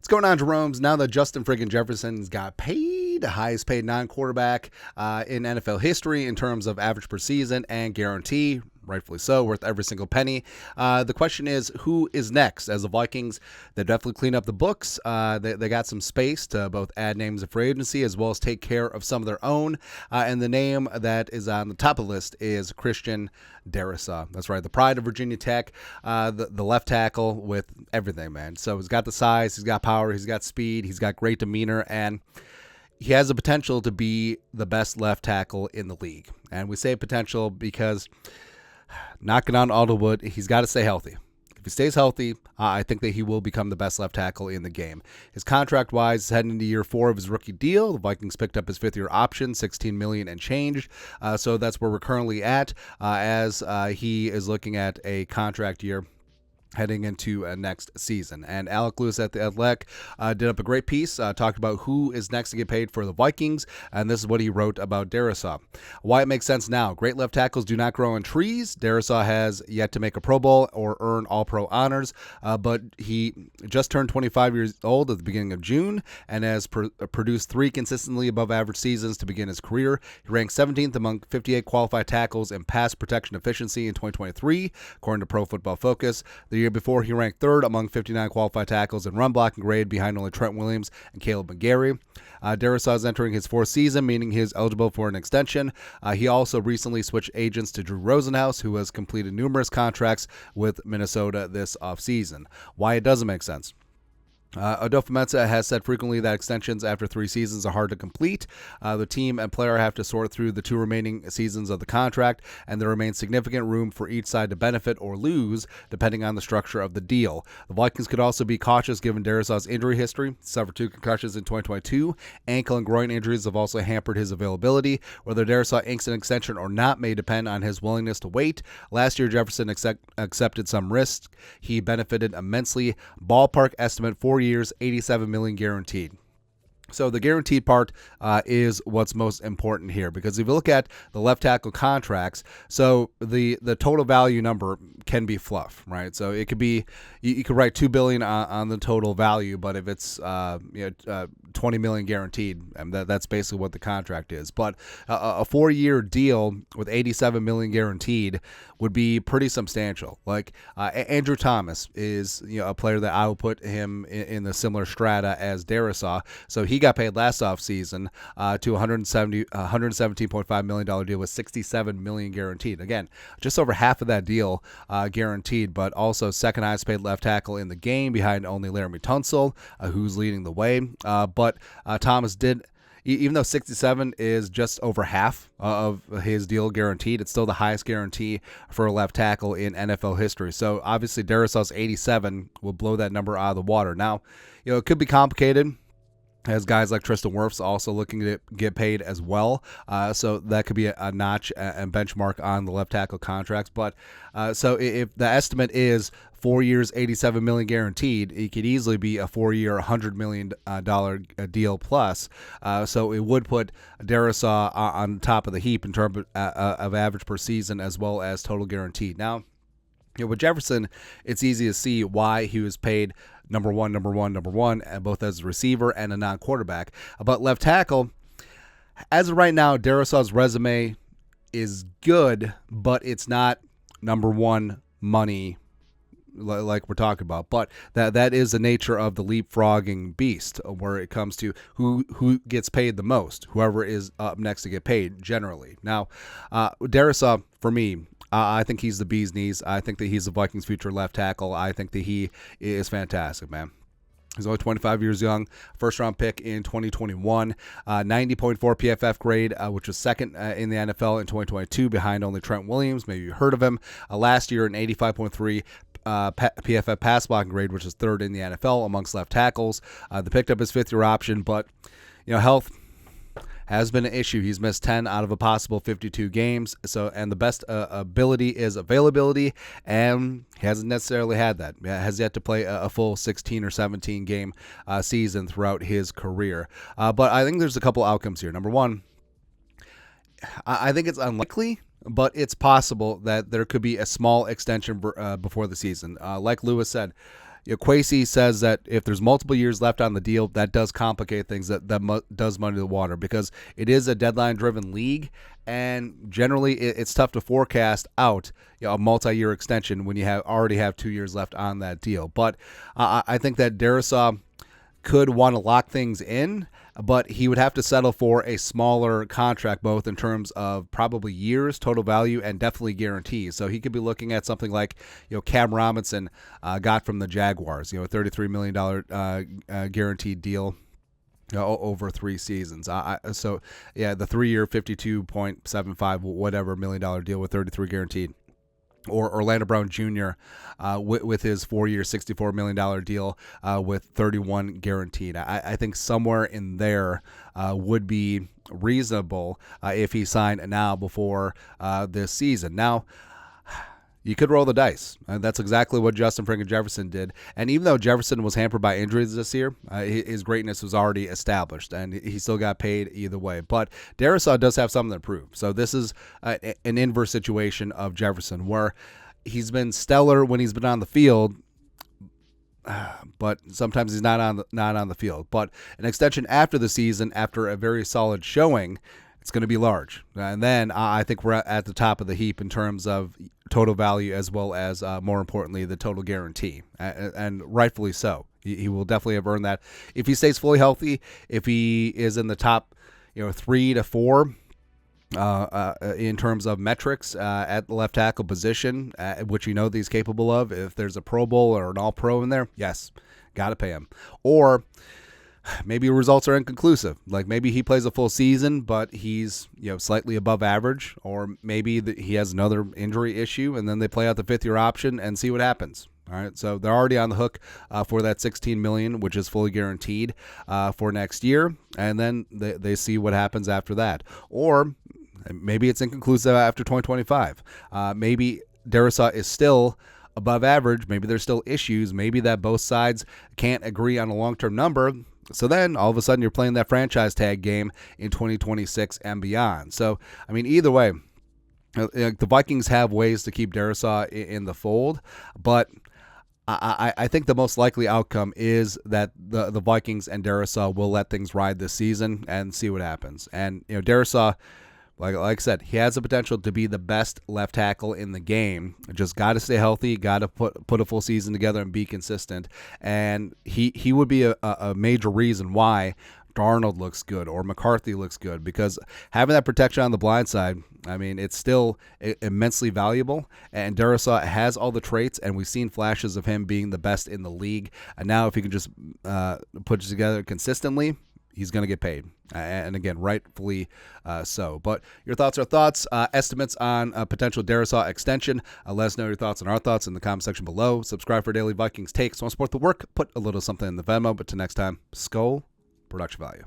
What's going on, Jerome's? Now that Justin friggin' Jefferson's got paid, the highest paid non-quarterback in NFL history in terms of average per season and guarantee, rightfully so, worth every single penny. The question is, who is next? As the Vikings, they definitely clean up the books. They got some space to both add names of free agency as well as take care of some of their own. And the name that is on the top of the list is Christian Darrisaw. That's right, the pride of Virginia Tech, the left tackle with everything, man. So he's got the size, he's got power, he's got speed, he's got great demeanor, and he has the potential to be the best left tackle in the league. And we say potential because, knocking on all the wood, he's got to stay healthy. If he stays healthy, I think that he will become the best left tackle in the game. His contract-wise is heading into year 4 of his rookie deal. The Vikings picked up his 5th-year option, $16 million and change. So that's where we're currently at as he is looking at a contract year heading into next season. And Alec Lewis at The Athletic did up a great piece, talked about who is next to get paid for the Vikings, and this is what he wrote about Darrisaw. Why it makes sense now. Great left tackles do not grow on trees. Darrisaw has yet to make a Pro Bowl or earn All-Pro honors, but he just turned 25 years old at the beginning of June and has produced 3 consistently above average seasons to begin his career. He ranked 17th among 58 qualified tackles in pass protection efficiency in 2023, according to Pro Football Focus. The year before, he ranked 3rd among 59 qualified tackles in run blocking grade, behind only Trent Williams and Caleb McGarry. Darrisaw is entering his 4th season, meaning he is eligible for an extension. He also recently switched agents to Drew Rosenhaus, who has completed numerous contracts with Minnesota this offseason. Why it doesn't make sense. Adofo-mensah has said frequently that extensions after 3 seasons are hard to complete. The team and player have to sort through the 2 remaining seasons of the contract, and there remains significant room for each side to benefit or lose, depending on the structure of the deal. The Vikings could also be cautious given Darrisaw's injury history. He suffered 2 concussions in 2022. Ankle and groin injuries have also hampered his availability. Whether Darrisaw inks an extension or not may depend on his willingness to wait. Last year, Jefferson accepted some risk. He benefited immensely. Ballpark estimate 4 years, $87 million guaranteed. So the guaranteed part is what's most important here, because if you look at the left tackle contracts, so the total value number can be fluff, right? So it could be, you could write $2 billion on the total value, but if it's $20 million guaranteed, and that's basically what the contract is. But a 4-year deal with $87 million guaranteed would be pretty substantial. Like Andrew Thomas is a player that I will put him in the similar strata as Darrisaw. So he got paid last offseason to $117.5 million deal with $67 million guaranteed. Again, just over half of that deal guaranteed, but also second highest paid left tackle in the game behind only Laramie Tunsil, who's leading the way. But Thomas did, even though 67 is just over half of his deal guaranteed, it's still the highest guarantee for a left tackle in NFL history. So obviously Darrisaw's 87 will blow that number out of the water. Now, it could be complicated, as guys like Tristan Wirfs also looking to get paid as well. So that could be a notch and benchmark on the left tackle contracts. But so if the estimate is 4 years, $87 million guaranteed, it could easily be a 4-year, $100 million deal plus. So it would put Darrisaw on top of the heap in terms of average per season as well as total guaranteed. Now, with Jefferson, it's easy to see why he was paid number one, both as a receiver and a non-quarterback. But left tackle, as of right now, Darrisaw's resume is good, but it's not number one money like we're talking about. But that is the nature of the leapfrogging beast, where it comes to who gets paid the most, whoever is up next to get paid generally. Now, Darrisaw, for me, I think he's the bee's knees. I think that he's the Vikings' future left tackle. I think that he is fantastic, man. He's only 25 years young, first-round pick in 2021, 90.4 PFF grade, which was second in the NFL in 2022, behind only Trent Williams. Maybe you heard of him. Last year, an 85.3 PFF pass blocking grade, which is 3rd in the NFL amongst left tackles. They picked up his 5th-year option, but health has been an issue. He's missed 10 out of a possible 52 games. And the best ability is availability, and he hasn't necessarily had that. He has yet to play a full 16 or 17 game season throughout his career. But I think there's a couple outcomes here. Number one, I think it's unlikely, but it's possible that there could be a small extension before the season. Like Lewis said, Kwesi says that if there's multiple years left on the deal, that does complicate things. That does muddy the water because it is a deadline-driven league, and generally it's tough to forecast out a multi-year extension when you already have 2 years left on that deal. But I think that Darrisaw could want to lock things in, but he would have to settle for a smaller contract, both in terms of probably years, total value, and definitely guarantees. So he could be looking at something like Cam Robinson got from the Jaguars, a $33 million guaranteed deal over 3 seasons. So the 3-year $52.75 whatever $1 million deal with 33 guaranteed. Or Orlando Brown Jr. With his 4-year $64 million deal with 31 guaranteed. I think somewhere in there would be reasonable if he signed now before this season. Now, you could roll the dice. That's exactly what Justin Friggin Jefferson did. And even though Jefferson was hampered by injuries this year, his greatness was already established, and he still got paid either way. But Darrisaw does have something to prove. So this is an inverse situation of Jefferson, where he's been stellar when he's been on the field, but sometimes he's not on the field. But an extension after the season, after a very solid showing, it's going to be large. And then I think we're at the top of the heap in terms of total value, as well as, more importantly, the total guarantee. And rightfully so. He will definitely have earned that. If he stays fully healthy, if he is in the top 3 to 4 in terms of metrics at the left tackle position, which we know that he's capable of, if there's a Pro Bowl or an All-Pro in there, yes, got to pay him. Or maybe results are inconclusive. Like maybe he plays a full season, but he's slightly above average, or maybe he has another injury issue, and then they play out the 5th-year option and see what happens. All right, so they're already on the hook for that $16 million, which is fully guaranteed for next year, and then they see what happens after that. Or maybe it's inconclusive after 2025. Maybe Darrisaw is still above average. Maybe there's still issues. Maybe that both sides can't agree on a long-term number. So then, all of a sudden, you're playing that franchise tag game in 2026 and beyond. So, I mean, either way, the Vikings have ways to keep Darrisaw in the fold, but I think the most likely outcome is that the Vikings and Darrisaw will let things ride this season and see what happens. And Darrisaw, like I said, he has the potential to be the best left tackle in the game. Just got to stay healthy, got to put a full season together and be consistent. And he would be a major reason why Darnold looks good or McCarthy looks good, because having that protection on the blind side, I mean, it's still immensely valuable. And Darrisaw has all the traits, and we've seen flashes of him being the best in the league. And now if he can just put it together consistently, he's going to get paid. And again, rightfully so. But your thoughts are thoughts. Estimates on a potential Darrisaw extension. Let us know your thoughts and our thoughts in the comment section below. Subscribe for daily Vikings takes. Want to support the work? Put a little something in the Venmo. But till next time, Skull Production Value.